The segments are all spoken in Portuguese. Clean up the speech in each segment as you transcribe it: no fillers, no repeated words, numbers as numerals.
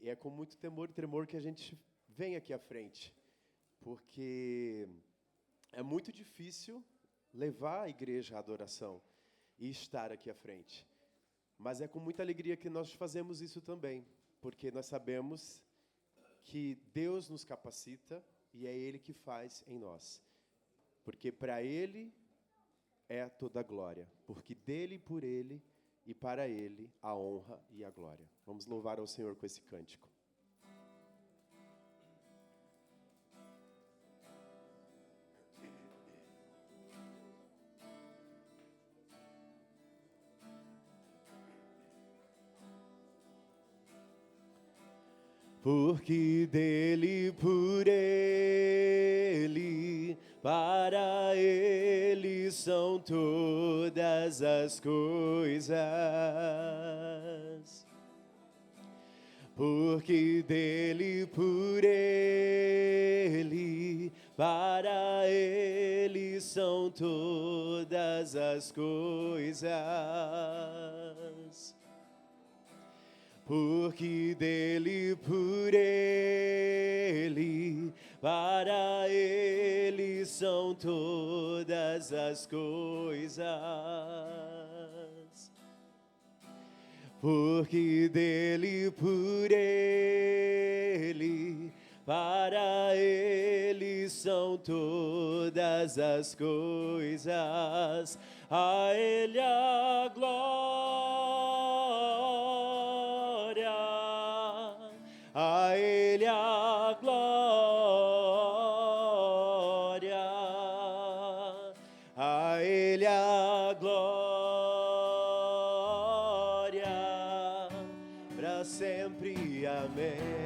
é com muito temor e tremor que a gente vem aqui à frente, porque é muito difícil levar a igreja à adoração e estar aqui à frente. Mas é com muita alegria que nós fazemos isso também, porque nós sabemos que Deus nos capacita e é Ele que faz em nós. Porque para Ele é toda a glória, porque dele, por Ele e para Ele a honra e a glória. Vamos louvar ao Senhor com esse cântico. Porque dele, por Ele, para Ele são todas as coisas. Porque dele, por Ele, para Ele são todas as coisas. Porque dele, por Ele, para Ele são todas as coisas. Porque dele, por Ele, para Ele são todas as coisas. A Ele a glória, a Ele a glória, a Ele a glória, para sempre, amém.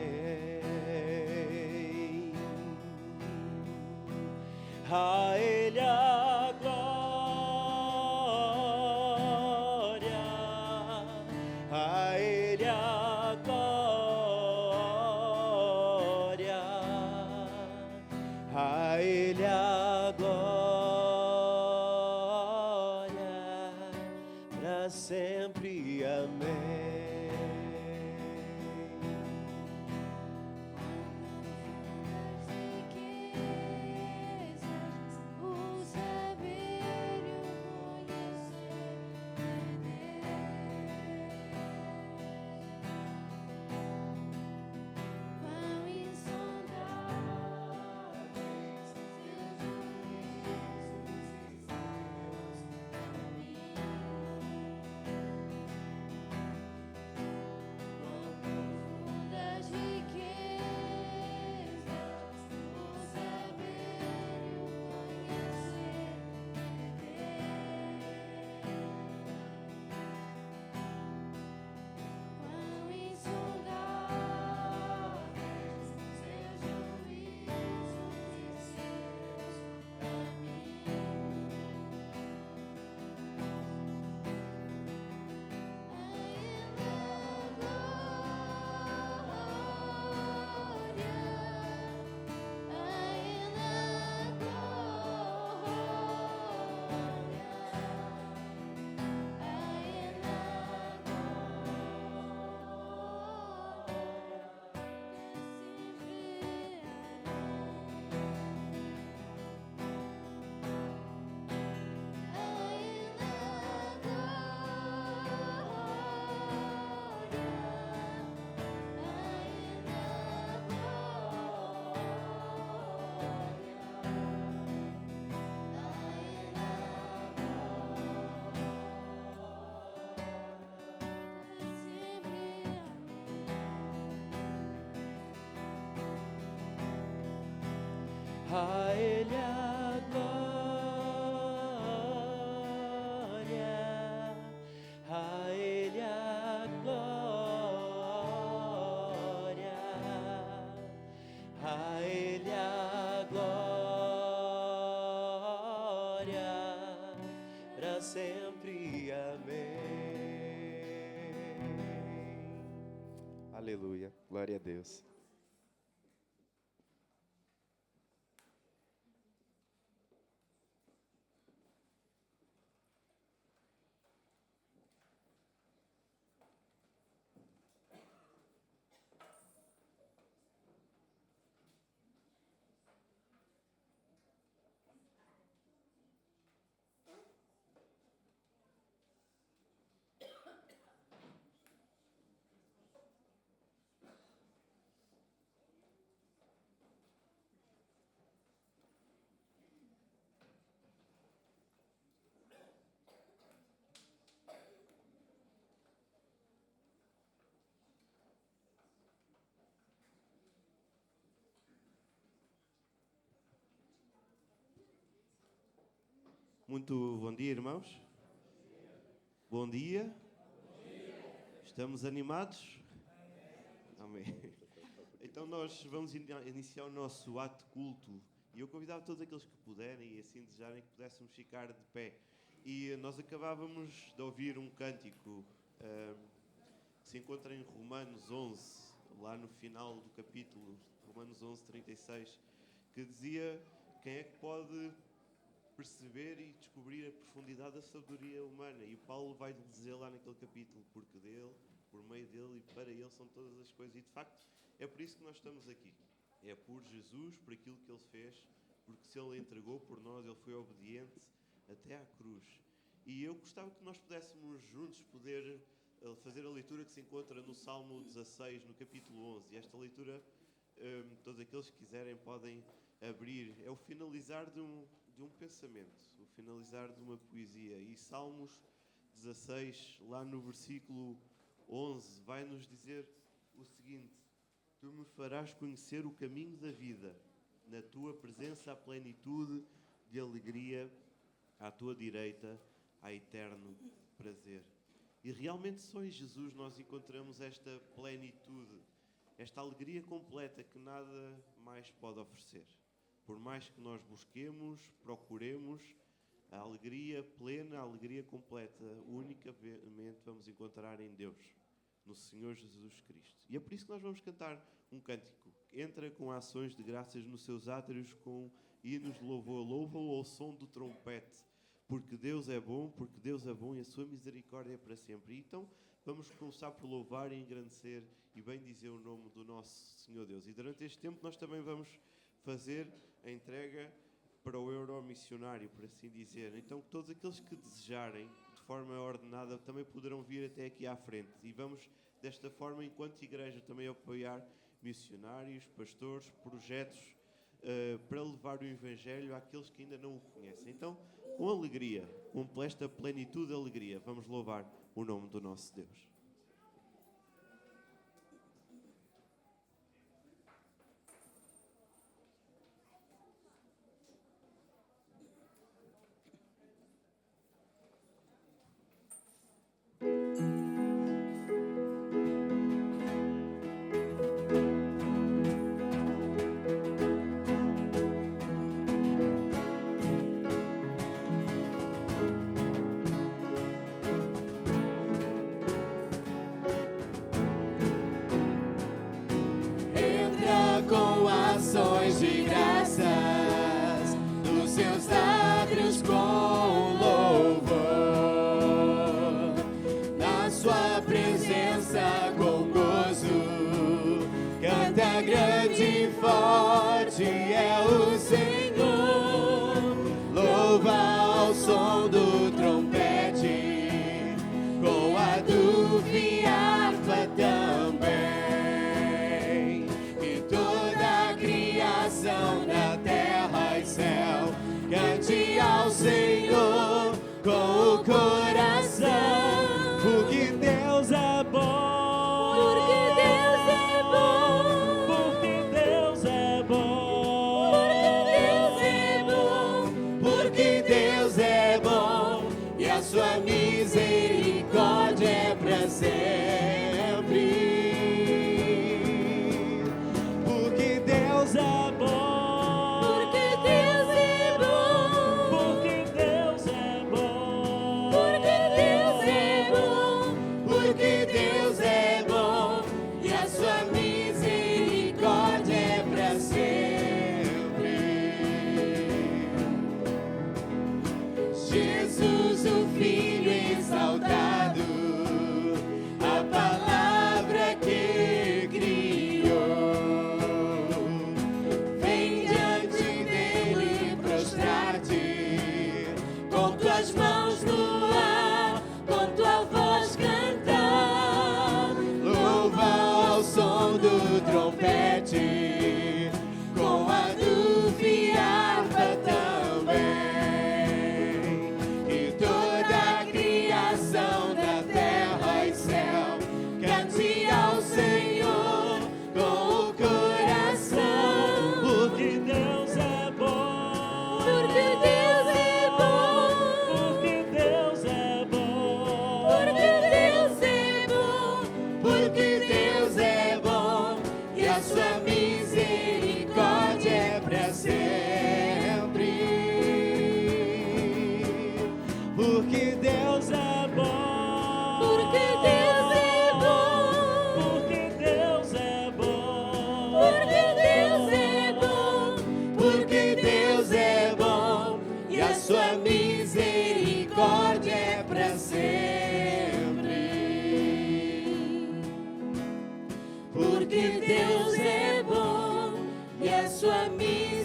A Ele a glória, a Ele a glória, a Ele a glória, para sempre, amém. A Ele a glória, a Ele a glória, a Ele a glória, para sempre, amém. Aleluia, glória a Deus. Muito bom dia, irmãos. Bom dia. Estamos animados? Amém. Então nós vamos iniciar o nosso ato de culto e eu convidava todos aqueles que puderem e assim desejarem que pudéssemos ficar de pé. E nós acabávamos de ouvir um cântico que se encontra em Romanos 11, lá no final do capítulo, Romanos 11, 36, que dizia: quem é que pode perceber e descobrir a profundidade da sabedoria humana? E Paulo vai dizer lá naquele capítulo: porque dele, por meio dele e para ele são todas as coisas. E de facto é por isso que nós estamos aqui. É por Jesus, por aquilo que ele fez, porque se ele entregou por nós, ele foi obediente até à cruz. E eu gostava que nós pudéssemos juntos poder fazer a leitura que se encontra no Salmo 16, no capítulo 11. E esta leitura, todos aqueles que quiserem podem abrir. É o finalizar de um pensamento, o finalizar de uma poesia. E Salmos 16, lá no versículo 11, vai nos dizer o seguinte: tu me farás conhecer o caminho da vida, na tua presença há plenitude de alegria, à tua direita há eterno prazer. E realmente só em Jesus nós encontramos esta plenitude, esta alegria completa que nada mais pode oferecer. Por mais que nós busquemos, procuremos, a alegria plena, a alegria completa, unicamente vamos encontrar em Deus, no Senhor Jesus Cristo. E é por isso que nós vamos cantar um cântico. Entra com ações de graças nos seus átrios, com hinos de louvor. Louva-o ao som do trompete, porque Deus é bom e a sua misericórdia é para sempre. E então vamos começar por louvar e engrandecer e bendizer o nome do nosso Senhor Deus. E durante este tempo nós também vamos fazer a entrega para o Euromissionário, por assim dizer. Então todos aqueles que desejarem, de forma ordenada, também poderão vir até aqui à frente. E vamos, desta forma, enquanto igreja, também apoiar missionários, pastores, projetos para levar o Evangelho àqueles que ainda não o conhecem. Então, com alegria, com esta plenitude de alegria, vamos louvar o nome do nosso Deus. De graças dos seus átrios com louvor, na sua presença com gozo, canta grande e forte é o Senhor, louva ao som do trompete, com a dúvida e harpa também. Na terra e céu, cante ao Senhor com o coração, porque Deus é bom, porque Deus é bom, porque Deus é bom, porque Deus é bom, porque Deus é bom.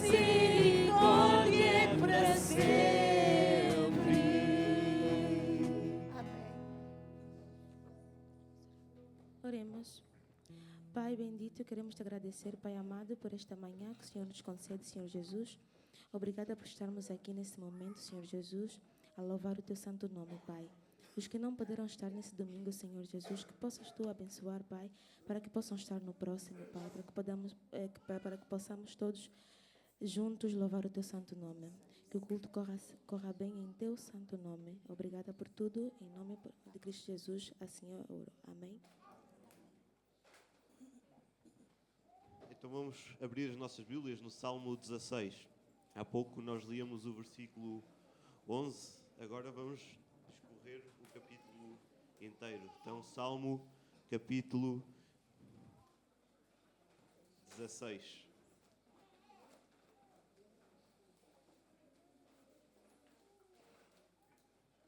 misericórdia é para sempre. Oremos. Pai bendito, queremos te agradecer, Pai amado, por esta manhã que o Senhor nos concede, Senhor Jesus. Obrigada por estarmos aqui nesse momento, Senhor Jesus, a louvar o teu santo nome, Pai. Os que não puderam estar nesse domingo, Senhor Jesus, que possas tu abençoar, Pai, para que possam estar no próximo, Pai, para que possamos todos juntos louvar o teu santo nome. Que o culto corra bem em teu santo nome. Obrigada por tudo, em nome de Cristo Jesus, assim eu oro. Amém. Então vamos abrir as nossas Bíblias no Salmo 16. Há pouco nós líamos o versículo 11, agora vamos discorrer o capítulo inteiro. Então, Salmo capítulo 16.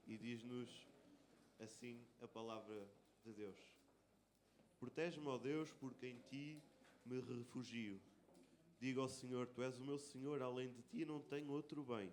E diz-nos assim a palavra de Deus: Protege-me, ó Deus, porque em ti me refugio. Digo ao Senhor, tu és o meu Senhor, além de ti não tenho outro bem.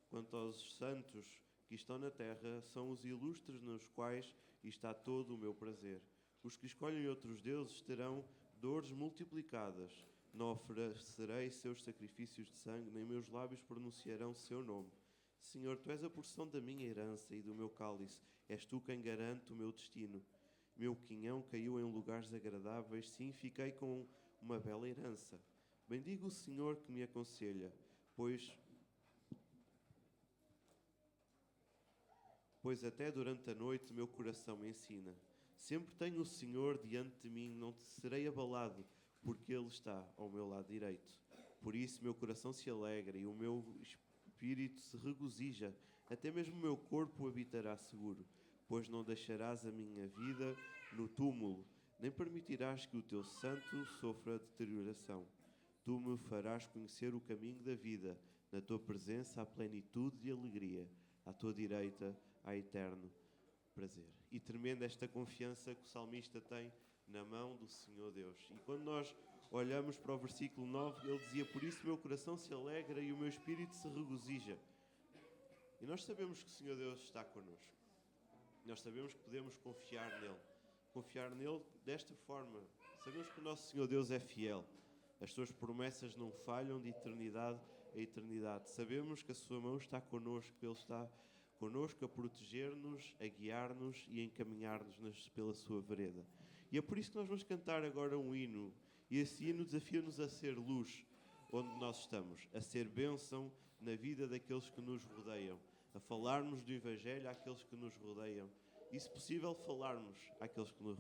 Quanto aos santos que estão na terra, são os ilustres nos quais está todo o meu prazer. Os que escolhem outros deuses terão dores multiplicadas. Não oferecerei seus sacrifícios de sangue, nem meus lábios pronunciarão seu nome. Senhor, tu és a porção da minha herança e do meu cálice. És tu quem garante o meu destino. Meu quinhão caiu em lugares agradáveis, sim, fiquei com uma bela herança. Bendigo o Senhor que me aconselha, pois até durante a noite meu coração me ensina. Sempre tenho o Senhor diante de mim, não serei abalado, porque Ele está ao meu lado direito. Por isso meu coração se alegra e o meu espírito se regozija, até mesmo o meu corpo habitará seguro. Pois não deixarás a minha vida no túmulo, nem permitirás que o teu santo sofra deterioração. Tu me farás conhecer o caminho da vida, na tua presença há plenitude de alegria, à tua direita há eterno prazer. E tremenda esta confiança que o salmista tem na mão do Senhor Deus. E quando nós olhamos para o versículo 9, ele dizia: por isso meu coração se alegra e o meu espírito se regozija. E nós sabemos que o Senhor Deus está connosco. Nós sabemos que podemos confiar nele desta forma. Sabemos que o nosso Senhor Deus é fiel. As suas promessas não falham de eternidade a eternidade. Sabemos que a sua mão está connosco, Ele está connosco a proteger-nos, a guiar-nos e a encaminhar-nos pela sua vereda. E é por isso que nós vamos cantar agora um hino. E esse hino desafia-nos a ser luz onde nós estamos, a ser bênção na vida daqueles que nos rodeiam, a falarmos do Evangelho àqueles que nos rodeiam e, se possível, falarmos àqueles que nos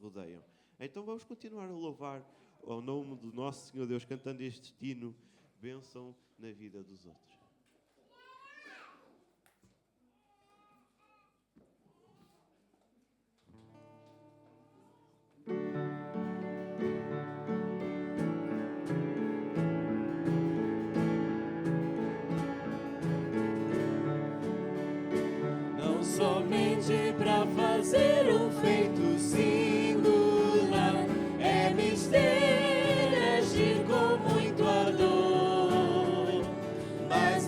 rodeiam. Então vamos continuar a louvar ao nome do nosso Senhor Deus, cantando este hino, bênção na vida dos outros. Somente para fazer um feito singular, é mister agir com muito ardor, mas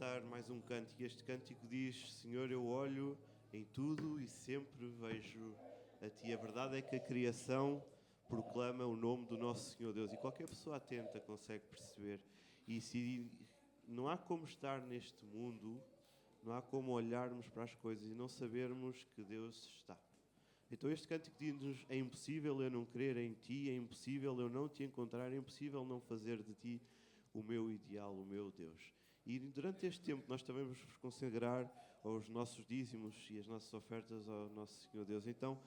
cantar mais um cântico. Este cântico diz: Senhor, eu olho em tudo e sempre vejo a Ti. A verdade é que a criação proclama o nome do nosso Senhor Deus, e qualquer pessoa atenta consegue perceber. E se não há como estar neste mundo, não há como olharmos para as coisas e não sabermos que Deus está. Então este cântico diz-nos: é impossível eu não crer em Ti, é impossível eu não Te encontrar, é impossível não fazer de Ti o meu ideal, o meu Deus. E durante este tempo nós também vamos consagrar aos nossos dízimos e as nossas ofertas ao nosso Senhor Deus. Então,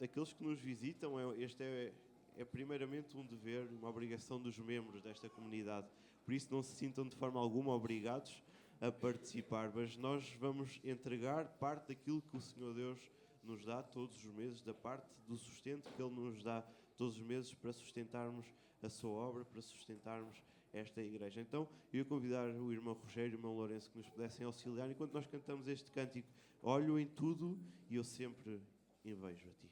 aqueles que nos visitam, este é primeiramente um dever, uma obrigação dos membros desta comunidade. Por isso não se sintam de forma alguma obrigados a participar, mas nós vamos entregar parte daquilo que o Senhor Deus nos dá todos os meses, da parte do sustento que Ele nos dá todos os meses para sustentarmos a sua obra, para sustentarmos esta igreja. Então, eu ia convidar o irmão Rogério e o irmão Lourenço que nos pudessem auxiliar enquanto nós cantamos este cântico: olho em tudo e eu sempre invejo a Ti.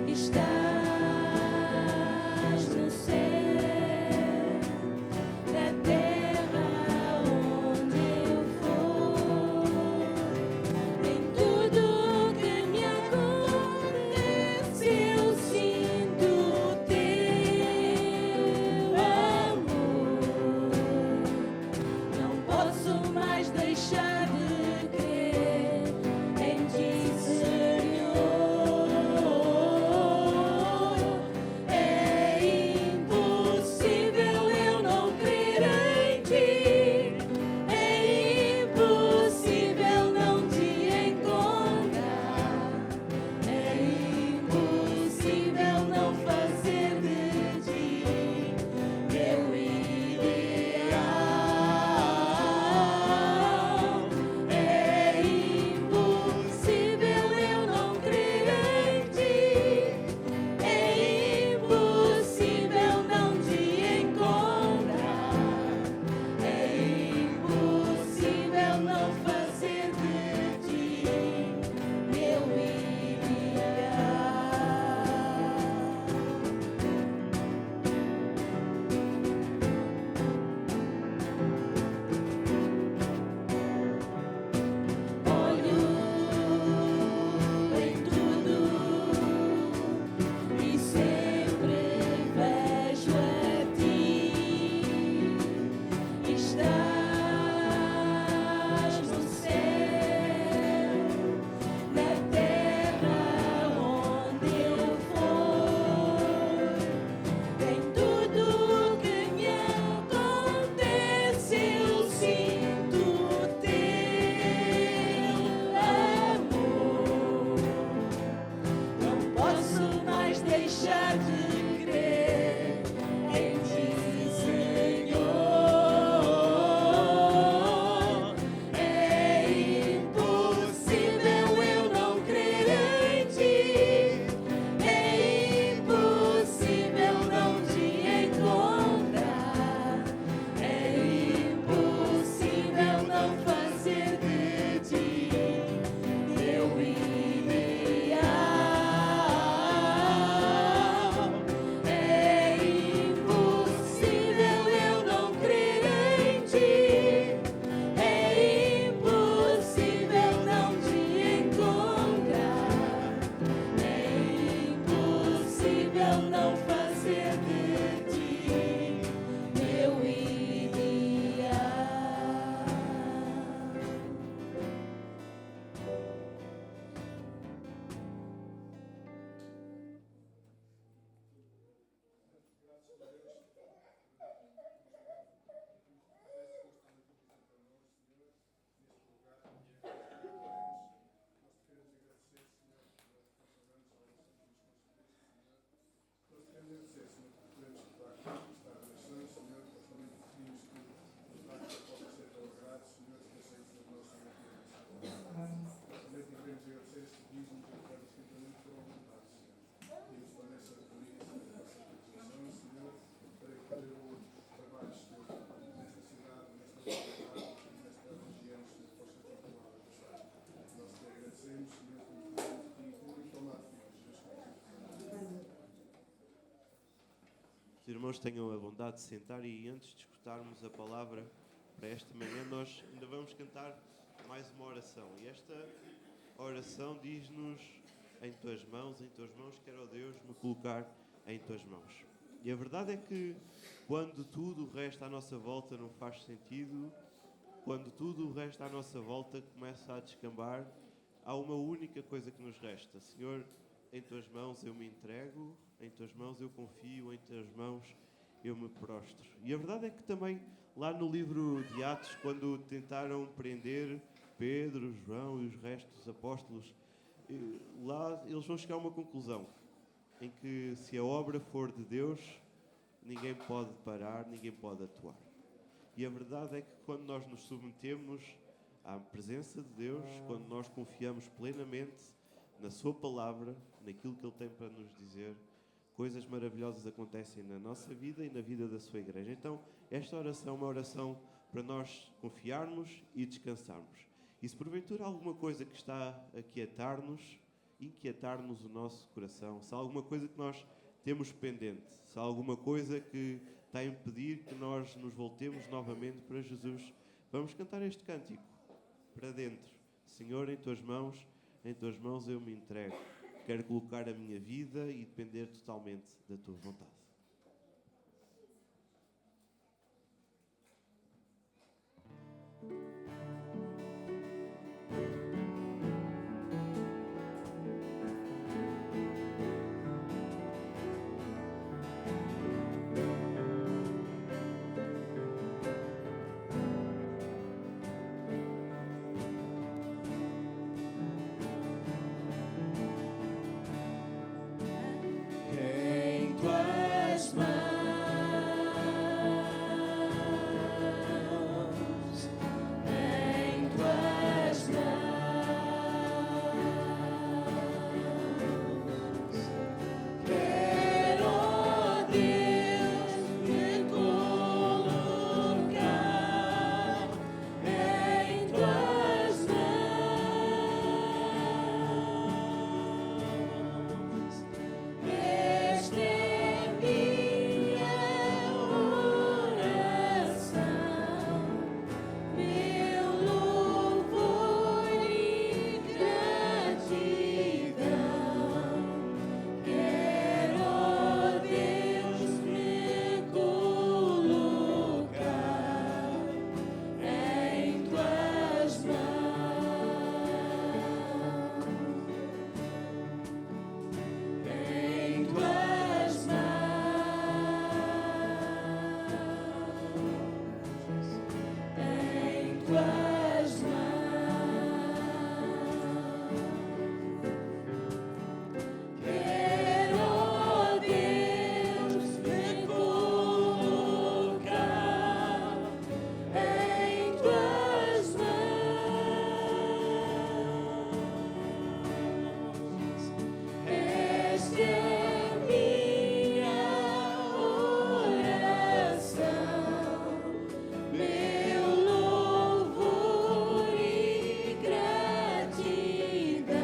Estás irmãos tenham a bondade de sentar e antes de escutarmos a palavra para esta manhã, nós ainda vamos cantar mais uma oração. E esta oração diz-nos: em tuas mãos, quero, ó Deus, me colocar em tuas mãos. E a verdade é que quando tudo o resto à nossa volta não faz sentido, quando tudo o resto à nossa volta começa a descambar, há uma única coisa que nos resta. Senhor, em tuas mãos eu me entrego, em tuas mãos eu confio, em tuas mãos eu me prostro. E a verdade é que também lá no livro de Atos, quando tentaram prender Pedro, João e os restos dos apóstolos, lá eles vão chegar a uma conclusão, em que se a obra for de Deus, ninguém pode parar, ninguém pode atuar. E a verdade é que quando nós nos submetemos à presença de Deus, quando nós confiamos plenamente na sua palavra, naquilo que Ele tem para nos dizer, coisas maravilhosas acontecem na nossa vida e na vida da sua igreja. Então, esta oração é uma oração para nós confiarmos e descansarmos. E se porventura há alguma coisa que está a inquietar-nos o nosso coração, se há alguma coisa que nós temos pendente, se há alguma coisa que está a impedir que nós nos voltemos novamente para Jesus, vamos cantar este cântico para dentro. Senhor, em tuas mãos eu me entrego. Quero colocar a minha vida e depender totalmente da tua vontade. Em tuas mãos, em tuas mãos, quero, ó Deus, me colocar em tuas mãos. Esta é minha oração, meu louvor e gratidão. Quero, ó Deus, me colocar em tuas mãos. Em tuas mãos, em tuas mãos, quero, ó Deus, me colocar em tuas mãos. Esta é minha oração, meu louvor e gratidão.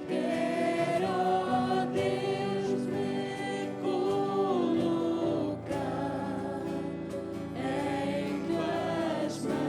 Quero, ó Deus, me colocar em tuas mãos.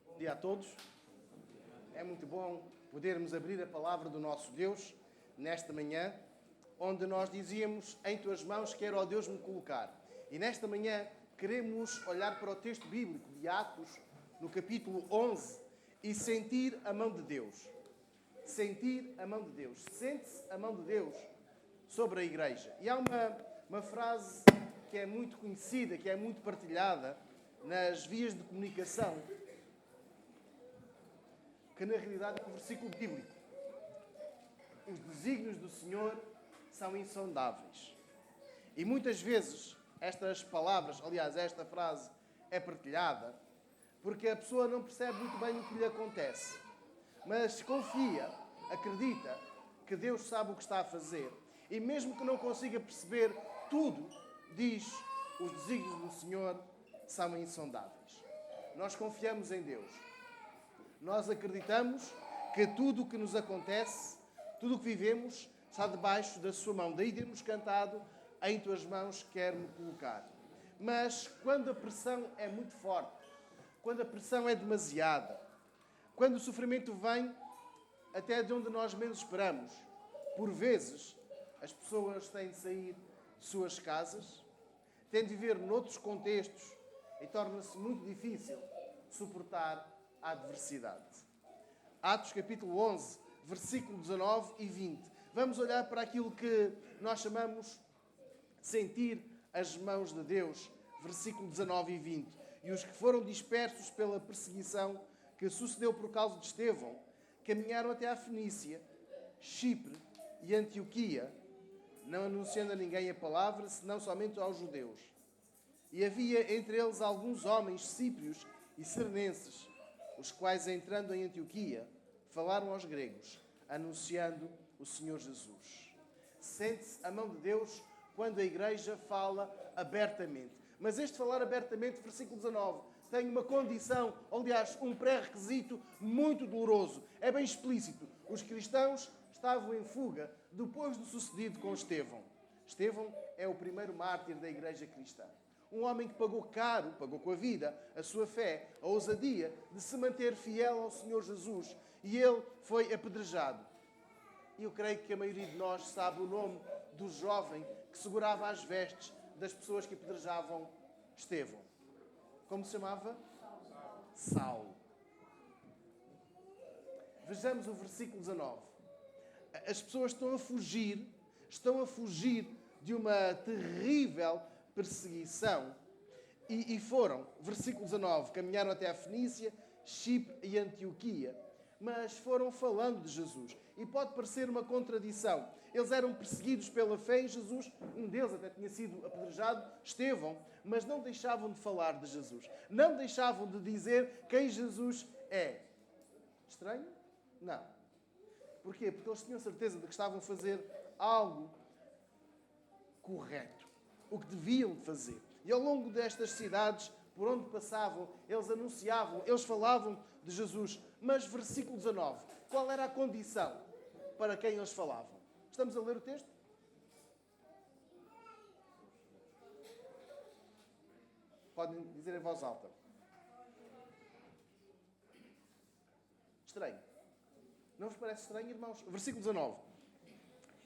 Bom dia a todos. É muito bom podermos abrir a palavra do nosso Deus nesta manhã, onde nós dizíamos: em tuas mãos quero, ó Deus, me colocar. E nesta manhã queremos olhar para o texto bíblico de Atos, no capítulo 11, e sentir a mão de Deus. Sentir a mão de Deus. Sente-se a mão de Deus sobre a igreja. E há uma frase que é muito conhecida, que é muito partilhada nas vias de comunicação, que na realidade é um versículo bíblico. Os desígnios do Senhor são insondáveis. E muitas vezes estas palavras, aliás, esta frase é partilhada porque a pessoa não percebe muito bem o que lhe acontece. Mas confia, acredita que Deus sabe o que está a fazer. E mesmo que não consiga perceber tudo, diz, os desígnios do Senhor são insondáveis. Nós confiamos em Deus. Nós acreditamos que tudo o que nos acontece, tudo o que vivemos, está debaixo da sua mão. Daí temos cantado, em tuas mãos quero-me colocar. Mas quando a pressão é muito forte, quando a pressão é demasiada, quando o sofrimento vem até de onde nós menos esperamos, por vezes as pessoas têm de sair de suas casas, têm de viver noutros contextos e torna-se muito difícil suportar a adversidade. Atos capítulo 11, versículo 19 e 20. Vamos olhar para aquilo que nós chamamos sentir as mãos de Deus, versículo 19 e 20. E os que foram dispersos pela perseguição que sucedeu por causa de Estevão, caminharam até à Fenícia, Chipre e Antioquia, não anunciando a ninguém a palavra, senão somente aos judeus. E havia entre eles alguns homens cíprios e cirenenses, os quais, entrando em Antioquia, falaram aos gregos, anunciando o Senhor Jesus. Sente-se a mão de Deus quando a igreja fala abertamente. Mas este falar abertamente, versículo 19, tem uma condição, aliás, um pré-requisito muito doloroso. É bem explícito. Os cristãos estavam em fuga depois do sucedido com Estevão. Estevão é o primeiro mártir da igreja cristã. Um homem que pagou caro, pagou com a vida, a sua fé, a ousadia de se manter fiel ao Senhor Jesus. E ele foi apedrejado. E eu creio que a maioria de nós sabe o nome do jovem que segurava as vestes das pessoas que apedrejavam Estevão. Como se chamava? Saulo. Vejamos o versículo 19. As pessoas estão a fugir de uma terrível perseguição e foram, versículo 19, caminharam até a Fenícia, Chipre e Antioquia, mas foram falando de Jesus. E pode parecer uma contradição. Eles eram perseguidos pela fé em Jesus, um deles até tinha sido apedrejado, Estevão, mas não deixavam de falar de Jesus. Não deixavam de dizer quem Jesus é. Estranho? Não. Porquê? Porque eles tinham certeza de que estavam a fazer algo correto. O que deviam fazer. E ao longo destas cidades, por onde passavam, eles anunciavam, eles falavam de Jesus. Mas, versículo 19, qual era a condição para quem eles falavam? Estamos a ler o texto? Podem dizer em voz alta. Estranho. Não vos parece estranho, irmãos? Versículo 19.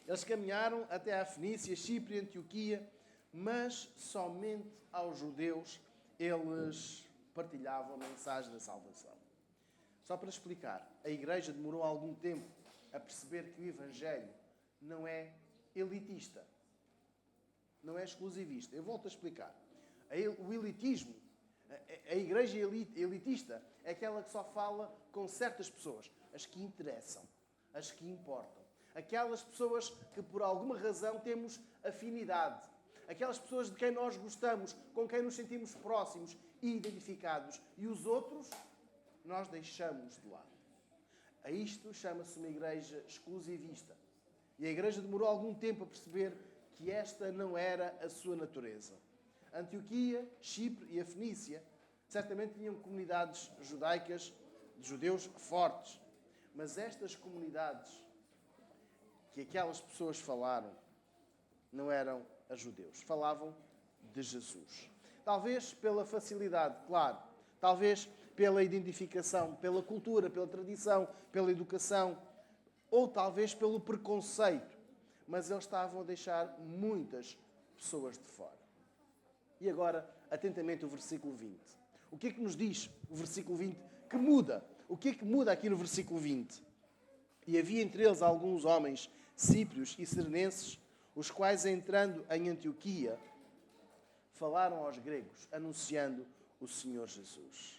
Eles caminharam até à Fenícia, Chipre e Antioquia, mas somente aos judeus eles partilhavam a mensagem da salvação. Só para explicar, a igreja demorou algum tempo a perceber que o Evangelho não é elitista, não é exclusivista. Eu volto a explicar. O elitismo, a igreja elitista, é aquela que só fala com certas pessoas, as que interessam, as que importam. Aquelas pessoas que por alguma razão temos afinidade. Aquelas pessoas de quem nós gostamos, com quem nos sentimos próximos e identificados. E os outros, nós deixamos de lado. A isto chama-se uma igreja exclusivista. E a igreja demorou algum tempo a perceber que esta não era a sua natureza. Antioquia, Chipre e a Fenícia certamente tinham comunidades judaicas, de judeus fortes. Mas estas comunidades que aquelas pessoas falaram não eram a judeus. Falavam de Jesus. Talvez pela facilidade, claro. Talvez pela identificação, pela cultura, pela tradição, pela educação. Ou talvez pelo preconceito. Mas eles estavam a deixar muitas pessoas de fora. E agora, atentamente, o versículo 20. O que é que nos diz o versículo 20 que muda? O que é que muda aqui no versículo 20? E havia entre eles alguns homens cíprios e cirenenses, os quais, entrando em Antioquia, falaram aos gregos, anunciando o Senhor Jesus.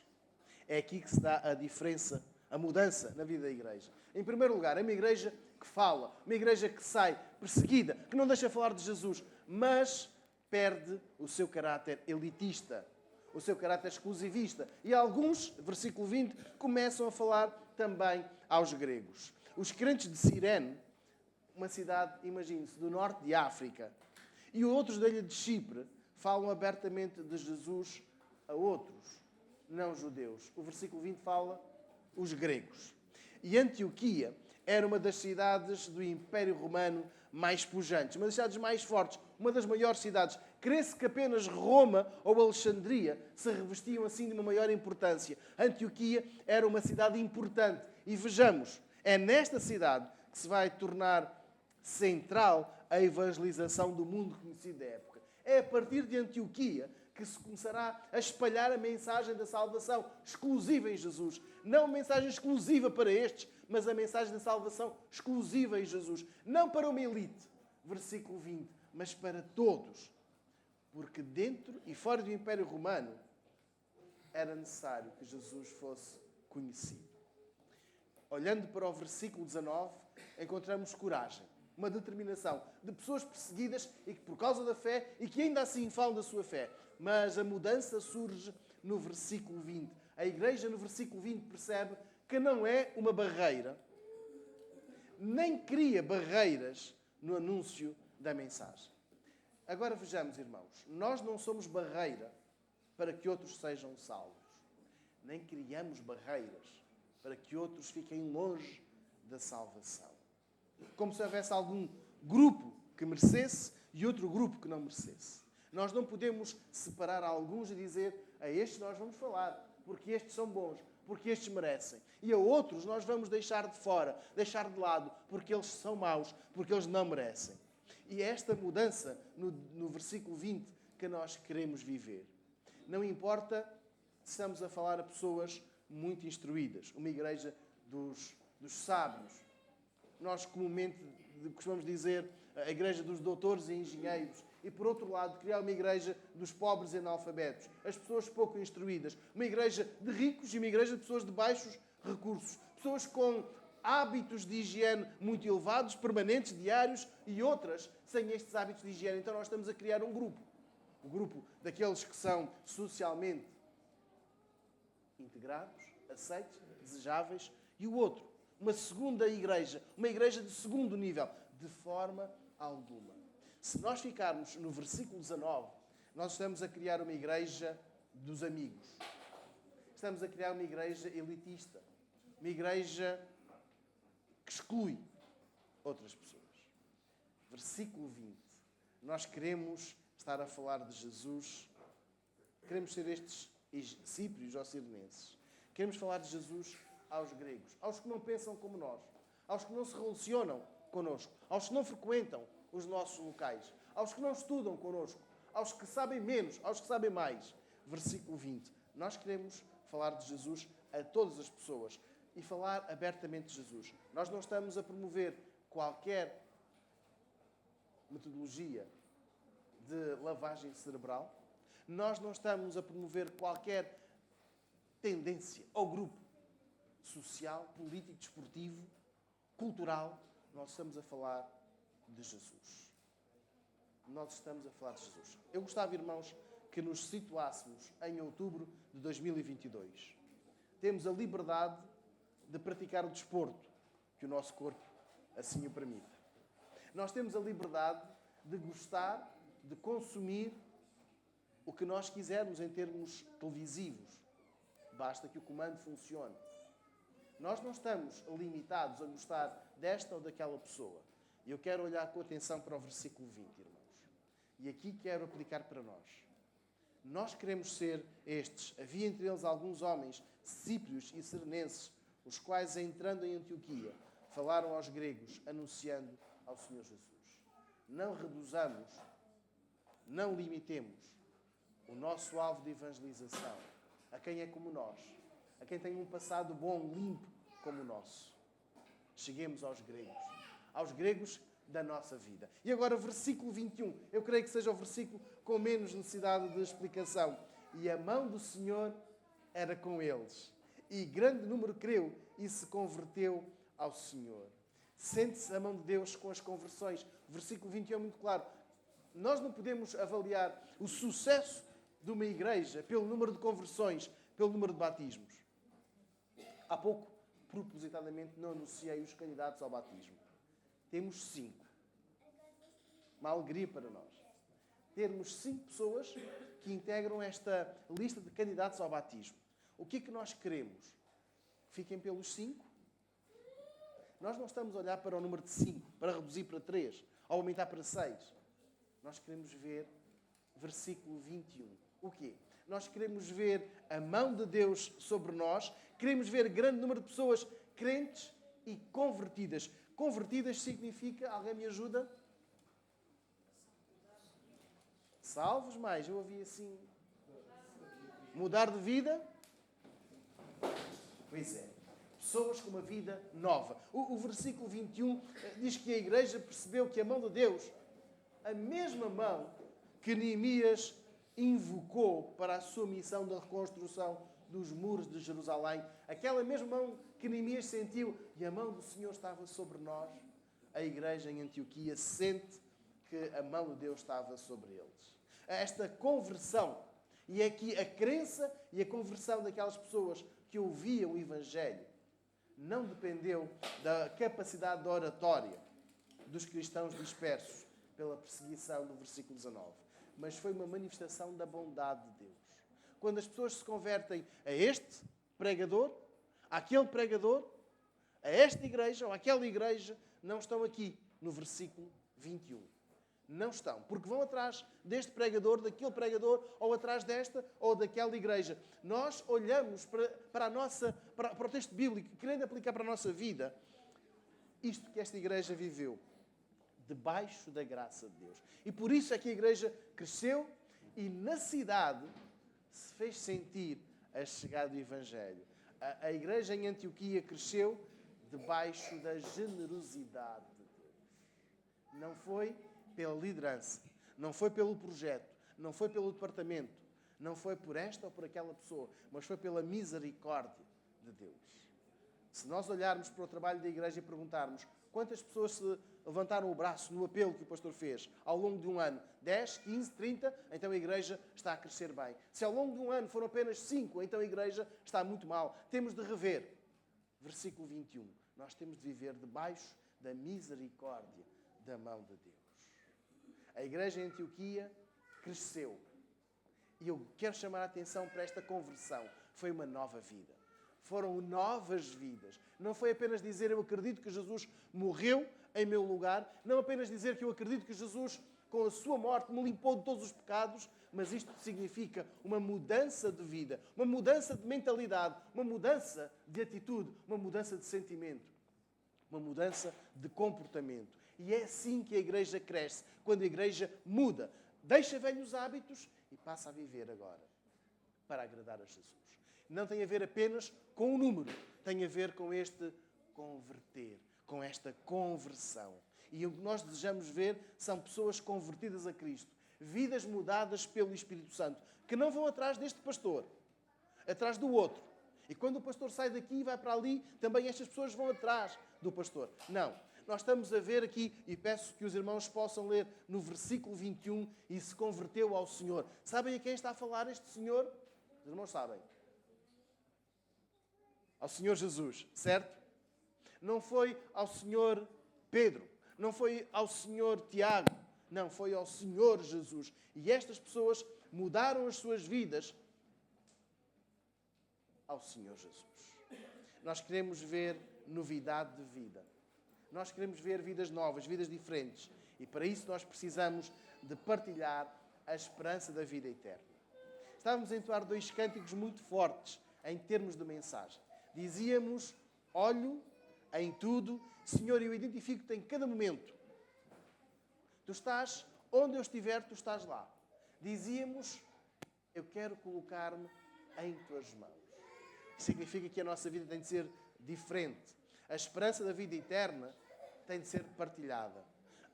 É aqui que se dá a diferença, a mudança na vida da igreja. Em primeiro lugar, é uma igreja que fala, uma igreja que sai perseguida, que não deixa falar de Jesus, mas perde o seu caráter elitista, o seu caráter exclusivista. E alguns, versículo 20, começam a falar também aos gregos. Os crentes de Cirene, uma cidade, imagine-se, do norte de África, e outros da ilha de Chipre, falam abertamente de Jesus a outros não judeus. O versículo 20 fala os gregos. E Antioquia era uma das cidades do Império Romano mais pujantes, uma das cidades mais fortes, uma das maiores cidades. Crê-se que apenas Roma ou Alexandria se revestiam assim de uma maior importância. Antioquia era uma cidade importante. E vejamos, é nesta cidade que se vai tornar central a evangelização do mundo conhecido da época. É a partir de Antioquia que se começará a espalhar a mensagem da salvação exclusiva em Jesus. Não a mensagem exclusiva para estes, mas a mensagem da salvação exclusiva em Jesus. Não para uma elite, versículo 20, mas para todos. Porque dentro e fora do Império Romano era necessário que Jesus fosse conhecido. Olhando para o versículo 19, encontramos coragem, uma determinação de pessoas perseguidas e que por causa da fé e que ainda assim falam da sua fé. Mas a mudança surge no versículo 20. A igreja no versículo 20 percebe que não é uma barreira, nem cria barreiras no anúncio da mensagem. Agora vejamos, irmãos, nós não somos barreira para que outros sejam salvos. Nem criamos barreiras para que outros fiquem longe da salvação. Como se houvesse algum grupo que merecesse e outro grupo que não merecesse. Nós não podemos separar alguns e dizer a estes nós vamos falar, porque estes são bons, porque estes merecem. E a outros nós vamos deixar de fora, deixar de lado, porque eles são maus, porque eles não merecem. E é esta mudança no versículo 20 que nós queremos viver. Não importa se estamos a falar a pessoas muito instruídas, uma igreja dos sábios. Nós comumente costumamos dizer a igreja dos doutores e engenheiros. E, por outro lado, criar uma igreja dos pobres e analfabetos, as pessoas pouco instruídas. Uma igreja de ricos e uma igreja de pessoas de baixos recursos. Pessoas com hábitos de higiene muito elevados, permanentes, diários, e outras sem estes hábitos de higiene. Então nós estamos a criar um grupo. O grupo daqueles que são socialmente integrados, aceitos, desejáveis, e o outro, uma segunda igreja, uma igreja de segundo nível, de forma alguma. Se nós ficarmos no versículo 19, nós estamos a criar uma igreja dos amigos. Estamos a criar uma igreja elitista. Uma igreja que exclui outras pessoas. Versículo 20. Nós queremos estar a falar de Jesus. Queremos ser estes cíprios ou cirenenses. Queremos falar de Jesus aos gregos. Aos que não pensam como nós. Aos que não se relacionam connosco. Aos que não frequentam os nossos locais, aos que não estudam connosco, aos que sabem menos, aos que sabem mais. Versículo 20. Nós queremos falar de Jesus a todas as pessoas e falar abertamente de Jesus. Nós não estamos a promover qualquer metodologia de lavagem cerebral. Nós não estamos a promover qualquer tendência ou grupo social, político, desportivo, cultural. Nós estamos a falar de Jesus. Nós estamos a falar de Jesus. Eu gostava, irmãos, que nos situássemos em outubro de 2022. Temos a liberdade de praticar o desporto que o nosso corpo assim o permita. Nós temos a liberdade de gostar, de consumir o que nós quisermos em termos televisivos. Basta que o comando funcione. Nós não estamos limitados a gostar desta ou daquela pessoa. E eu quero olhar com atenção para o versículo 20, irmãos. E aqui quero aplicar para nós. Nós queremos ser estes. Havia entre eles alguns homens, cíprios e cirenenses, os quais, entrando em Antioquia, falaram aos gregos, anunciando ao Senhor Jesus. Não reduzamos, não limitemos o nosso alvo de evangelização a quem é como nós, a quem tem um passado bom, limpo como o nosso. Cheguemos aos gregos da nossa vida. E agora, versículo 21. Eu creio que seja o versículo com menos necessidade de explicação. E a mão do Senhor era com eles. E grande número creu e se converteu ao Senhor. Sente-se a mão de Deus com as conversões. O versículo 21 é muito claro. Nós não podemos avaliar o sucesso de uma igreja pelo número de conversões, pelo número de batismos. Há pouco, propositadamente, não anunciei os candidatos ao batismo. Temos 5. Uma alegria para nós. Termos 5 pessoas que integram esta lista de candidatos ao batismo. O que é que nós queremos? Fiquem pelos 5? Nós não estamos a olhar para o número de 5, para reduzir para 3, ou aumentar para 6. Nós queremos ver versículo 21. O quê? Nós queremos ver a mão de Deus sobre nós, queremos ver grande número de pessoas crentes e convertidas. Convertidas significa, alguém me ajuda? Salvos mais, eu ouvi assim. Mudar de vida? Pois é. Pessoas com uma vida nova. O versículo 21 diz que a igreja percebeu que a mão de Deus, a mesma mão que Neemias invocou para a sua missão da reconstrução dos muros de Jerusalém, aquela mesma mão que Neemias sentiu, e a mão do Senhor estava sobre nós, a igreja em Antioquia sente que a mão de Deus estava sobre eles. Esta conversão, e aqui a crença e a conversão daquelas pessoas que ouviam o Evangelho, não dependeu da capacidade de oratória dos cristãos dispersos pela perseguição do versículo 19, mas foi uma manifestação da bondade de Deus. Quando as pessoas se convertem a este pregador, àquele pregador, a esta igreja ou àquela igreja, não estão aqui no versículo 21. Não estão, porque vão atrás deste pregador, daquele pregador, ou atrás desta ou daquela igreja. Nós olhamos para o texto bíblico, querendo aplicar para a nossa vida, isto que esta igreja viveu, debaixo da graça de Deus. E por isso é que a igreja cresceu e na cidade se fez sentir a chegada do Evangelho. A igreja em Antioquia cresceu debaixo da generosidade de Deus. Não foi pela liderança, não foi pelo projeto, não foi pelo departamento, não foi por esta ou por aquela pessoa, mas foi pela misericórdia de Deus. Se nós olharmos para o trabalho da igreja e perguntarmos quantas pessoas se levantaram o braço no apelo que o pastor fez ao longo de um ano, 10, 15, 30, então a igreja está a crescer bem. Se ao longo de um ano foram apenas 5, então a igreja está muito mal. Temos de rever. Versículo 21. Nós temos de viver debaixo da misericórdia da mão de Deus. A igreja em Antioquia cresceu. E eu quero chamar a atenção para esta conversão. Foi uma nova vida. Foram novas vidas. Não foi apenas dizer eu acredito que Jesus morreu em meu lugar. Não apenas dizer que eu acredito que Jesus, com a sua morte, me limpou de todos os pecados. Mas isto significa uma mudança de vida, uma mudança de mentalidade, uma mudança de atitude, uma mudança de sentimento, uma mudança de comportamento. E é assim que a igreja cresce, quando a igreja muda, deixa velhos hábitos e passa a viver agora para agradar a Jesus. Não tem a ver apenas com o número, tem a ver com este converter, com esta conversão. E o que nós desejamos ver são pessoas convertidas a Cristo, vidas mudadas pelo Espírito Santo, que não vão atrás deste pastor, atrás do outro. E quando o pastor sai daqui e vai para ali, também estas pessoas vão atrás do pastor. Não. Nós estamos a ver aqui, e peço que os irmãos possam ler no versículo 21, e se converteu ao Senhor. Sabem a quem está a falar este Senhor? Os irmãos sabem. Ao Senhor Jesus, certo? Não foi ao Senhor Pedro, não foi ao Senhor Tiago, não, foi ao Senhor Jesus. E estas pessoas mudaram as suas vidas ao Senhor Jesus. Nós queremos ver novidade de vida. Nós queremos ver vidas novas, vidas diferentes. E para isso nós precisamos de partilhar a esperança da vida eterna. Estávamos a entoar 2 cânticos muito fortes em termos de mensagem. Dizíamos, olho em tudo, Senhor, eu identifico-te em cada momento. Tu estás onde eu estiver, tu estás lá. Dizíamos, eu quero colocar-me em tuas mãos. Significa que a nossa vida tem de ser diferente. A esperança da vida eterna tem de ser partilhada.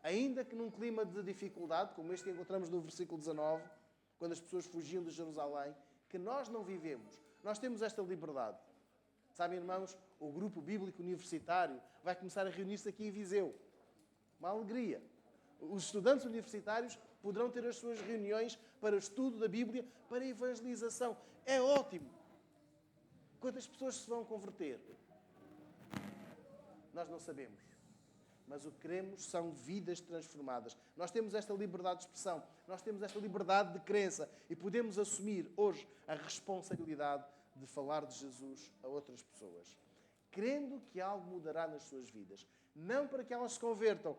ainda que num clima de dificuldade, como este que encontramos no versículo 19, quando as pessoas fugiam de Jerusalém, que nós não vivemos. Nós temos esta liberdade. Sabem, irmãos, o grupo bíblico universitário vai começar a reunir-se aqui em Viseu. Uma alegria. Os estudantes universitários poderão ter as suas reuniões para o estudo da Bíblia, para a evangelização. É ótimo. Quantas pessoas se vão converter? Nós não sabemos. Mas o que queremos são vidas transformadas. Nós temos esta liberdade de expressão. Nós temos esta liberdade de crença. E podemos assumir hoje a responsabilidade de falar de Jesus a outras pessoas. Crendo que algo mudará nas suas vidas. Não para que elas se convertam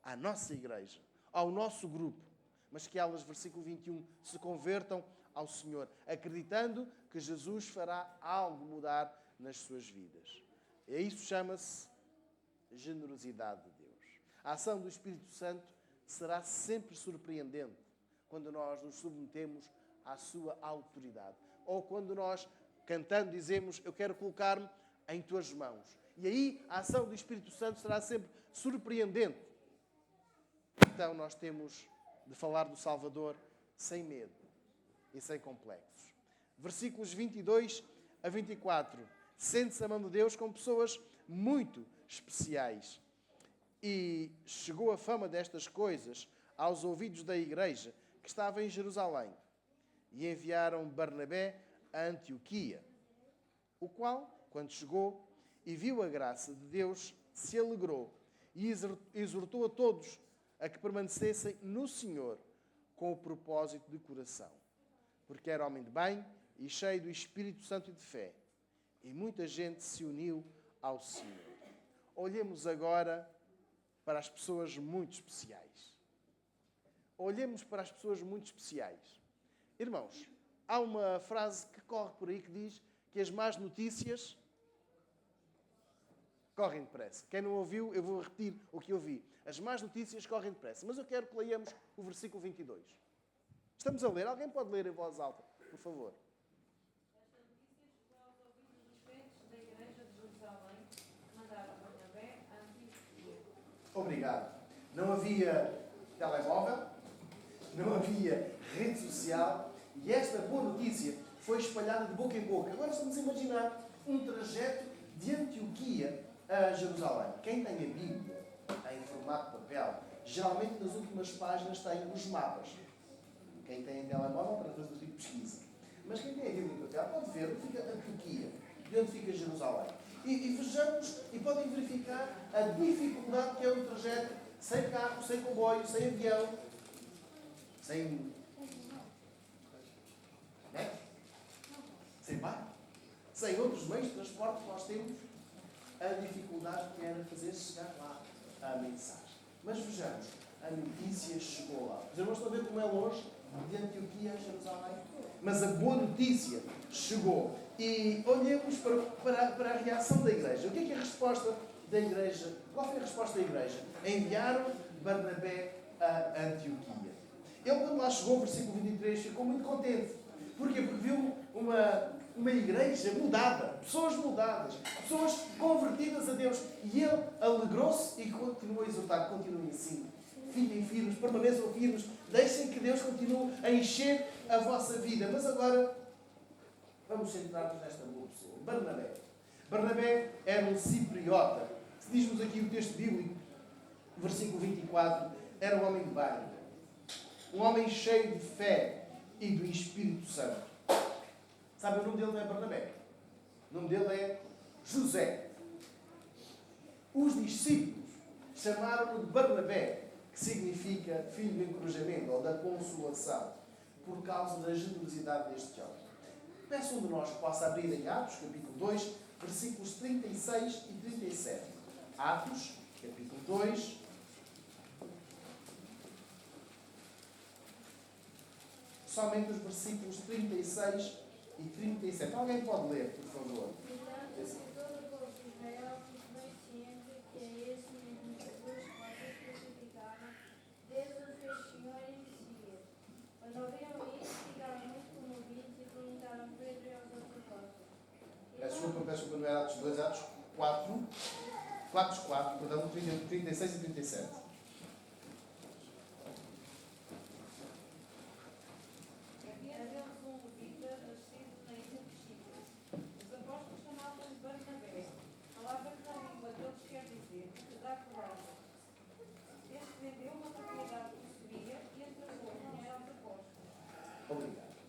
à nossa igreja, ao nosso grupo, mas que elas, versículo 21, se convertam ao Senhor, acreditando que Jesus fará algo mudar nas suas vidas. E isso chama-se generosidade de Deus. A ação do Espírito Santo será sempre surpreendente quando nós nos submetemos à sua autoridade. Ou quando nós, cantando, dizemos: eu quero colocar-me em tuas mãos. E aí a ação do Espírito Santo será sempre surpreendente. Então nós temos de falar do Salvador sem medo e sem complexos. Versículos 22 a 24. Sente-se a mão de Deus com pessoas muito especiais. E chegou a fama destas coisas aos ouvidos da igreja que estava em Jerusalém. E enviaram Barnabé a Antioquia, o qual, quando chegou e viu a graça de Deus, se alegrou e exortou a todos a que permanecessem no Senhor com o propósito de coração. Porque era homem de bem e cheio do Espírito Santo e de fé. E muita gente se uniu ao Senhor. Olhemos agora para as pessoas muito especiais. Olhemos para as pessoas muito especiais. Irmãos, há uma frase que corre por aí que diz que as más notícias correm depressa. Quem não ouviu, eu vou repetir o que eu vi. As más notícias correm depressa. Mas eu quero que leiamos o versículo 22. Estamos a ler? Alguém pode ler em voz alta, por favor? Esta notícia chegou aos ouvidos dos crentes da Igreja de Jerusalém, que mandaram Barnabé a Antioquia. Obrigado. Não havia telemóvel, não havia rede social e esta boa notícia foi espalhada de boca em boca. Agora estamos a imaginar um trajeto de Antioquia a Jerusalém. Quem tem a Bíblia em formato de papel, geralmente nas últimas páginas tem os mapas. Quem tem em telemóvel para fazer o tipo de pesquisa. Mas quem tem a Bíblia em papel pode ver onde fica Antioquia e onde fica Jerusalém. E vejamos e podem verificar a dificuldade que é o trajeto sem carro, sem comboio, sem avião, sem sem barco, sem outros meios de transporte que nós temos, a dificuldade que era fazer chegar lá a mensagem. Mas vejamos, a notícia chegou lá. Os irmãos estão a ver como é longe de Antioquia a Jerusalém? Mas a boa notícia chegou. E olhemos para a reação da igreja. O que é a resposta da igreja? Qual foi a resposta da igreja? Enviaram Barnabé a Antioquia. Ele, quando lá chegou, versículo 23, ficou muito contente. Porquê? Porque viu uma igreja mudada, pessoas mudadas, pessoas convertidas a Deus. E ele alegrou-se e continuou a exortar. Continuem assim. Fiquem firmes, permaneçam firmes. Deixem que Deus continue a encher a vossa vida. Mas agora, vamos centrar-nos nesta boa pessoa. Barnabé. Barnabé era um cipriota. Se diz-nos aqui o texto bíblico, versículo 24, era um homem de bem. Um homem cheio de fé e do Espírito Santo. Sabe, o nome dele não é Barnabé. O nome dele é José. Os discípulos chamaram-no de Barnabé, que significa filho do encorajamento ou da consolação, por causa da generosidade deste homem. Peço um de nós que possa abrir em Atos, capítulo 2, versículos 36 e 37. Atos, capítulo 2, somente os versículos 36 e 37. Alguém pode ler, por favor? Desculpa, não era Atos 2, Atos 4, perdão, 36 e 37.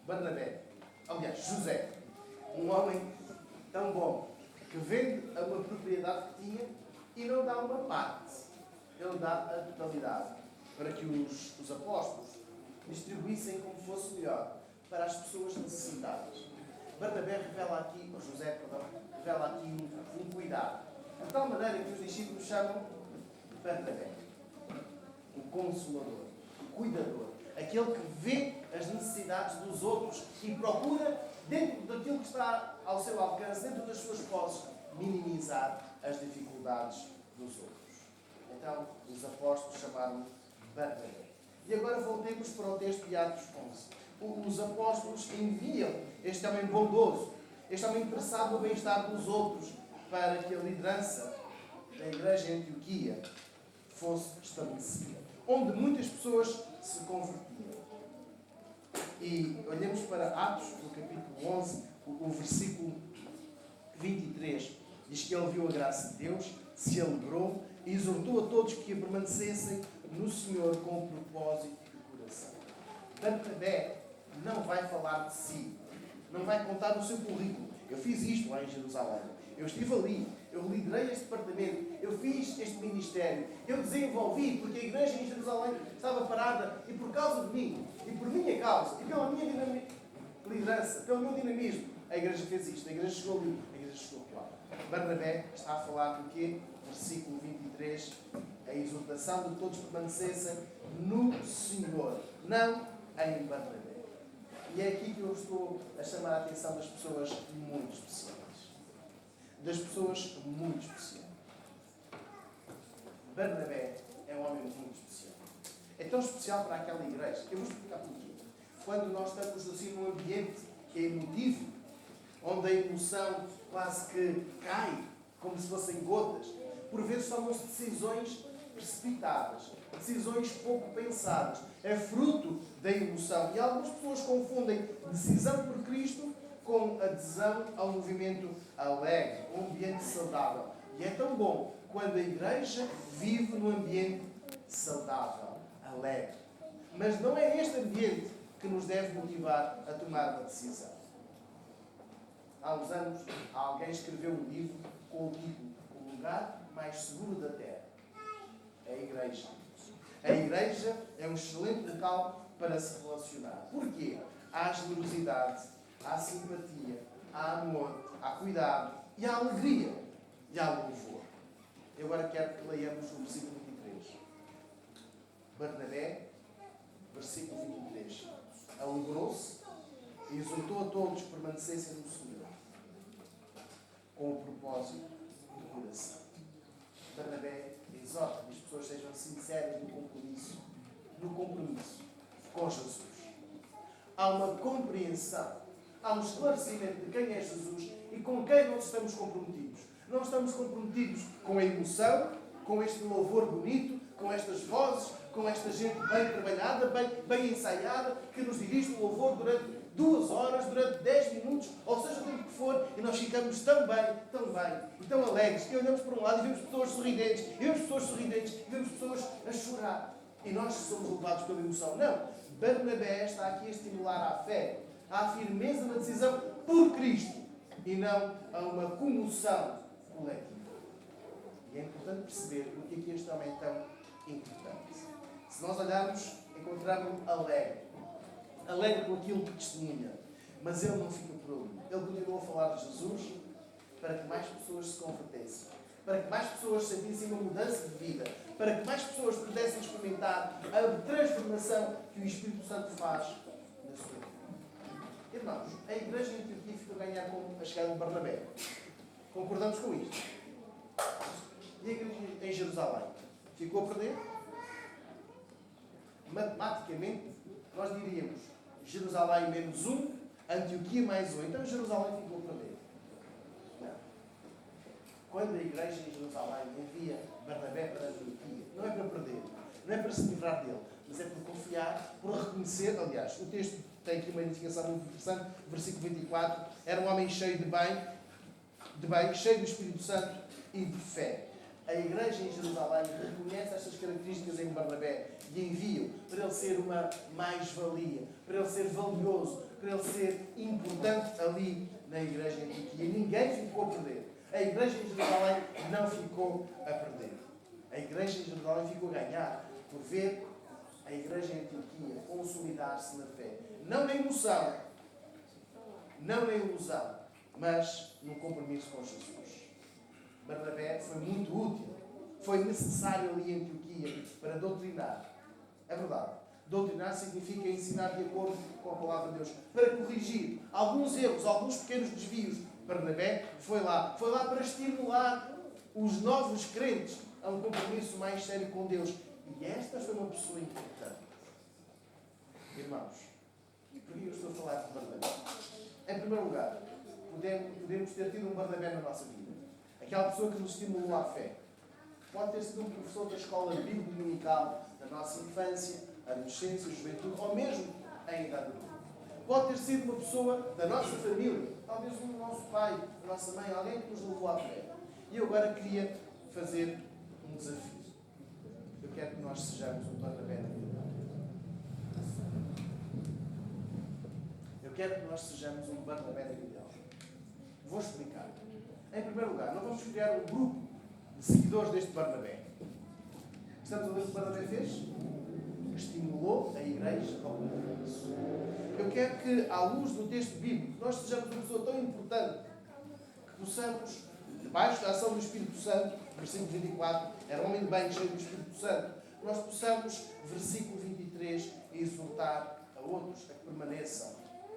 Barnabé, aliás, José, um homem tão bom, que vende uma propriedade que tinha e não dá uma parte, ele dá a totalidade, para que os apóstolos distribuíssem como fosse melhor para as pessoas necessitadas. Barnabé revela aqui, ou José, perdão, revela aqui um cuidado, de tal maneira que os discípulos chamam de Barnabé, o consolador, o cuidador, aquele que vê as necessidades dos outros e procura, dentro daquilo que está ao seu alcance, dentro das suas posses, minimizar as dificuldades dos outros. Então, os apóstolos chamaram Barnabé. E agora voltemos para o texto de Atos 11. Os apóstolos enviam este homem bondoso, este homem interessado no bem-estar dos outros, para que a liderança da igreja em Antioquia fosse estabelecida, onde muitas pessoas se convertiam. E olhemos para Atos, no capítulo 11, o versículo 23. Diz que ele viu a graça de Deus, se alegrou e exortou a todos que permanecessem no Senhor com o propósito de coração. Barnabé não vai falar de si, não vai contar o seu currículo. Eu fiz isto lá em Jerusalém, eu estive ali, eu liderei este departamento, eu fiz este ministério, eu desenvolvi, porque a igreja em Jerusalém estava parada e por causa de mim, e por minha causa, e pela minha liderança, pelo meu dinamismo, a igreja fez isto, a igreja chegou ali, a igreja chegou lá. Barnabé está a falar do quê? Versículo 23, a exortação de todos permanecessem no Senhor, não em Barnabé. E é aqui que eu estou a chamar a atenção das pessoas muito especiais. Das pessoas muito especiais. Barnabé é um homem muito especial. É tão especial para aquela igreja. Eu vou explicar porquê. Quando nós estamos assim num ambiente que é emotivo, onde a emoção quase que cai, como se fossem gotas, por vezes tomam-se decisões precipitadas, decisões pouco pensadas. É fruto da emoção. E algumas pessoas confundem decisão por Cristo com adesão ao movimento alegre, um ambiente saudável. E é tão bom quando a igreja vive num ambiente saudável, alegre. Mas não é este ambiente que nos deve motivar a tomar uma decisão. Há uns anos, alguém escreveu um livro com o título O Lugar Mais Seguro da Terra. É a igreja. A igreja é um excelente local para se relacionar. Porquê? Há generosidade, há simpatia, há amor, há cuidado e há alegria e há louvor. Eu agora quero que leiamos o versículo 23. Barnabé, versículo 23. Alegrou-se e exortou a todos que permanecessem no Senhor, com o propósito do coração. Barnabé exorta que as pessoas sejam sinceras no compromisso com Jesus. Há uma compreensão, há um esclarecimento de quem é Jesus e com quem nós estamos comprometidos. Não estamos comprometidos com a emoção, com este louvor bonito, com estas vozes, com esta gente bem trabalhada, bem ensaiada, que nos dirige o louvor durante 2 horas, durante 10 minutos, ou seja, o tempo que for, e nós ficamos tão bem, e tão alegres, e olhamos para um lado e vemos pessoas sorridentes, e vemos pessoas a chorar. E nós somos levados pela emoção. Não. Barnabé está aqui a estimular à fé, à firmeza na decisão por Cristo, e não a uma comoção coletiva. E é importante perceber porque é que este homem é tão importante. Se nós olharmos, encontramos-lo alegre com aquilo que testemunha, mas ele não fica por ali. Ele continua a falar de Jesus para que mais pessoas se convertessem, para que mais pessoas sentissem uma mudança de vida, para que mais pessoas pudessem experimentar a transformação que o Espírito Santo faz na sua vida. Irmãos, a igreja em Antioquia ficou a ganhar com a chegada de Barnabé. Concordamos com isto? E a igreja em Jerusalém ficou a perder? Matematicamente, nós diríamos Jerusalém menos 1, Antioquia mais 1. Então Jerusalém ficou a perder. Não. Quando a igreja em Jerusalém envia Barnabé para Antioquia, não é para perder, não é para se livrar dele, mas é por confiar, por reconhecer. Aliás, o texto tem aqui uma identificação muito interessante, versículo 24, era um homem cheio de bem, cheio do Espírito Santo e de fé. A igreja em Jerusalém reconhece estas características em Barnabé e envia-o para ele ser uma mais-valia, para ele ser valioso, para ele ser importante ali na igreja em Antioquia. Ninguém ficou a perder. A igreja em Jerusalém não ficou a perder. A igreja em Jerusalém ficou a ganhar por ver a igreja em Antioquia consolidar-se na fé. Não na emoção, não na ilusão, mas num compromisso com Jesus. Barnabé foi muito útil. Foi necessário ali em Antioquia para doutrinar. É verdade. Doutrinar significa ensinar de acordo com a palavra de Deus. Para corrigir alguns erros, alguns pequenos desvios. Barnabé foi lá. Foi lá para estimular os novos crentes a um compromisso mais sério com Deus. E esta foi uma pessoa importante. Irmãos, por que eu estou a falar de Barnabé? Em primeiro lugar, podemos ter tido um Barnabé na nossa vida. Aquela pessoa que nos estimulou à fé. Pode ter sido um professor da escola bíblica dominical, da nossa infância, adolescência, juventude, ou mesmo em idade adulta. Pode ter sido uma pessoa da nossa família, talvez o nosso pai, a nossa mãe, alguém que nos levou à fé. E eu agora queria fazer um desafio. Eu quero que nós sejamos um Barnabé na vida. Eu quero que nós sejamos um Barnabé na vida. Vou explicar. Em primeiro lugar, nós vamos criar um grupo de seguidores deste Barnabé. Estamos a ver o que Barnabé fez? Estimulou a igreja ao compromisso. Eu quero que, à luz do texto bíblico, nós sejamos uma pessoa tão importante que possamos, debaixo da ação do Espírito Santo, versículo 24, era um homem de bem cheio do Espírito Santo, nós possamos, versículo 23, exortar a outros a que permaneçam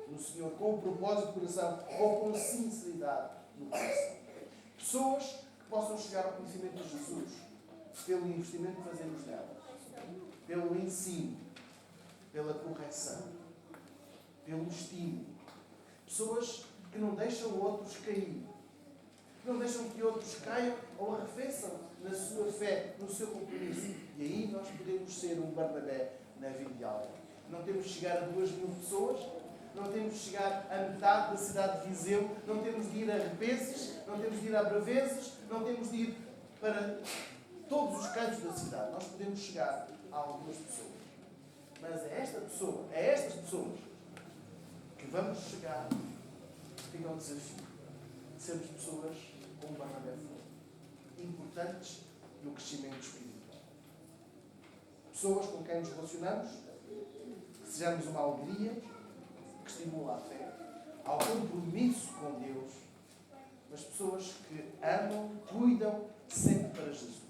no Senhor com o propósito do coração ou com sinceridade no coração. Pessoas que possam chegar ao conhecimento de Jesus pelo investimento que fazemos nela, pelo ensino, pela correção, pelo estímulo. Pessoas que não deixam outros cair, que não deixam que outros caiam ou arrefeçam na sua fé, no seu compromisso. E aí nós podemos ser um Barnabé na vida de alguém. Não temos de chegar a 2.000 pessoas, não temos de chegar a metade da cidade de Viseu, não temos de ir a Repeses, não temos de ir a Braveses, não temos de ir para todos os cantos da cidade. Nós podemos chegar a algumas pessoas. Mas é estas pessoas que vamos chegar, fica o desafio de sermos pessoas como Barnabé foi, importantes no crescimento espiritual. Pessoas com quem nos relacionamos, que sejamos uma alegria, que estimula a fé, ao compromisso com Deus, mas pessoas que amam, cuidam sempre para Jesus.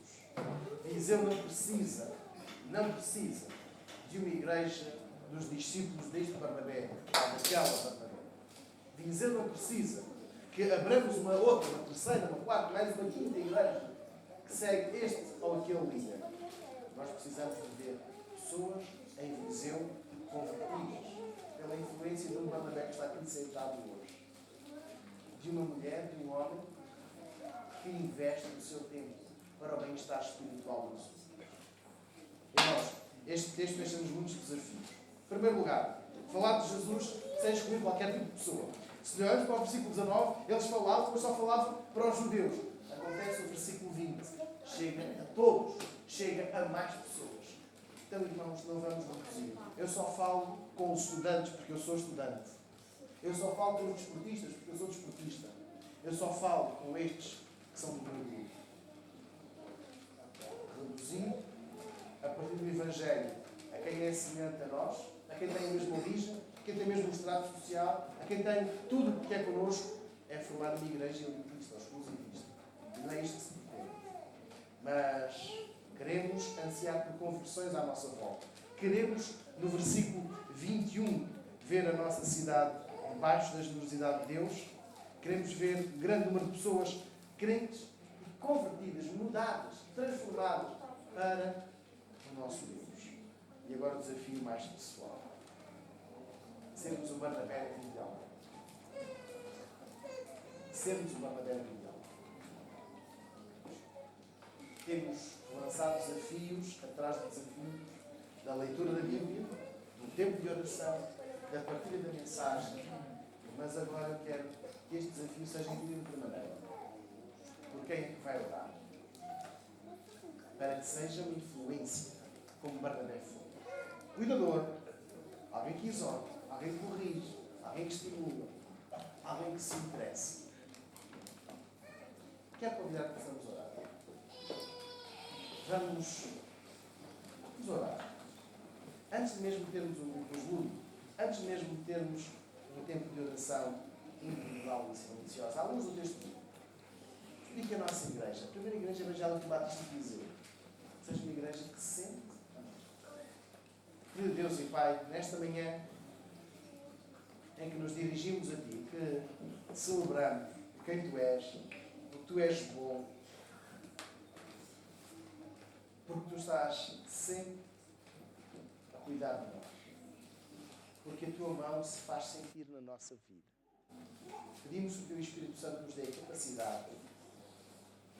Viseu não precisa de uma igreja dos discípulos deste Barnabé, ou daquela Barnabé. Viseu não precisa que abramos uma outra, uma terceira, uma quarta, mais uma quinta igreja que segue este ou aquele líder. Nós precisamos de ver pessoas em Viseu convertidas pela influência de um Barnabé que está aqui sentado hoje. De uma mulher, de um homem que investe o seu tempo para o bem-estar espiritual do seu. Irmãos, este texto deixa-nos muitos desafios. Em primeiro lugar, falar de Jesus sem excluir qualquer tipo de pessoa. Se olhamos para o versículo 19, eles falavam, mas só falavam para os judeus. Acontece o versículo 20. Chega a todos, chega a mais pessoas. Então, irmãos, não vamos reduzir. Eu só falo com os estudantes porque eu sou estudante. Eu só falo com os desportistas porque eu sou desportista. Eu só falo com estes que são do meu grupo. Reduzir a partir do Evangelho a quem é semelhante a nós, a quem tem a mesma origem, a quem tem o mesmo extrato social, a quem tem tudo o que é connosco, é formar uma igreja elitista, ou exclusivista. E não é isto que se pretende. Mas queremos ansiar por conversões à nossa volta. Queremos, no versículo 21, ver a nossa cidade debaixo da generosidade de Deus. Queremos ver um grande número de pessoas crentes e convertidas, mudadas, transformadas para o nosso Deus. E agora o desafio mais pessoal. Sermos o Barnabé mundial. Sermos o Barnabé mundial. Temos lançado desafios atrás de desafios da leitura da Bíblia, do tempo de oração, da partilha da mensagem. Mas agora eu quero que este desafio seja entendido de outra maneira. Por quem é que vai orar? para que seja uma influência, como Barnabé foi. Cuidador, alguém que exorta, alguém que corrige, alguém que estimula, alguém que se interessa. Quero convidar que possamos orar. Vamos orar. Antes mesmo de termos um estudo, antes mesmo de termos um tempo de oração individual e silenciosa, alguns do texto explica a nossa igreja. A primeira igreja evangélica Batista de Viseu. Seja uma igreja que se sente. Querido Deus e Pai, nesta manhã em que nos dirigimos a Ti, que celebramos quem Tu és, porque Tu és bom, porque Tu estás sempre a cuidar de nós, porque a Tua mão se faz sentir na nossa vida. Pedimos que o Teu Espírito Santo nos dê a capacidade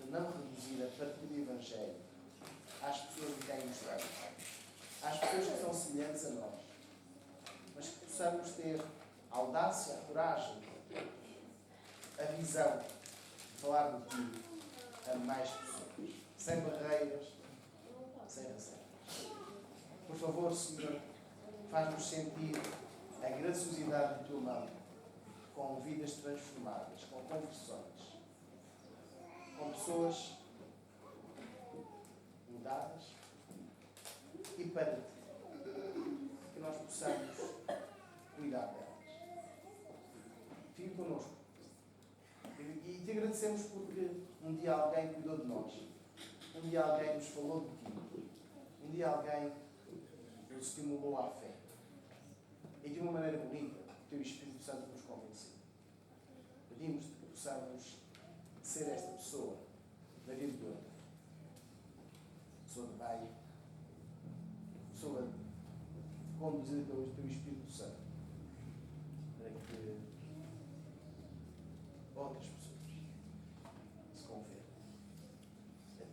de não reduzir a partir do Evangelho às pessoas de quem nos damos, às pessoas que são semelhantes a nós, mas que possamos ter a audácia, a coragem, a visão de falar de Ti a mais pessoas, sem barreiras, sem reservas. Por favor, Senhor, faz-nos sentir a graciosidade da Tua mão, com vidas transformadas, com conversões, com pessoas mudadas e para Ti, que nós possamos cuidar delas. Fique connosco. E Te agradecemos porque um dia alguém cuidou de nós, um dia alguém nos falou de Ti, um dia alguém nos estimulou à fé. E de uma maneira bonita, o Teu Espírito Santo nos convenceu. Pedimos-te que possamos ser esta pessoa da vida de outra. Pessoa de bem, pessoa conduzida pelo Teu Espírito Santo, para que outras pessoas se convertam a Ti.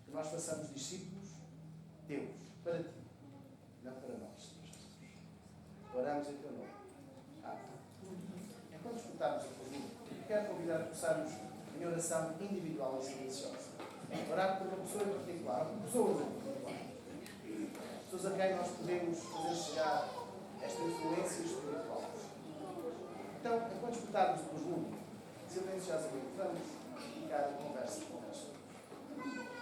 Que nós façamos discípulos Teus, para Ti, não para nós, Senhor Jesus. Oramos em Teu nome. Amém. Enquanto escutarmos a pergunta, quero convidar a que possamos, em oração individual e silenciosa, orar por uma pessoa em particular, pessoas em particular. Pessoas a quem nós podemos fazer chegar esta influência espiritual. Então, enquanto escutarmos a pergunta, silenciosamente, vamos ficar em conversa com o Senhor.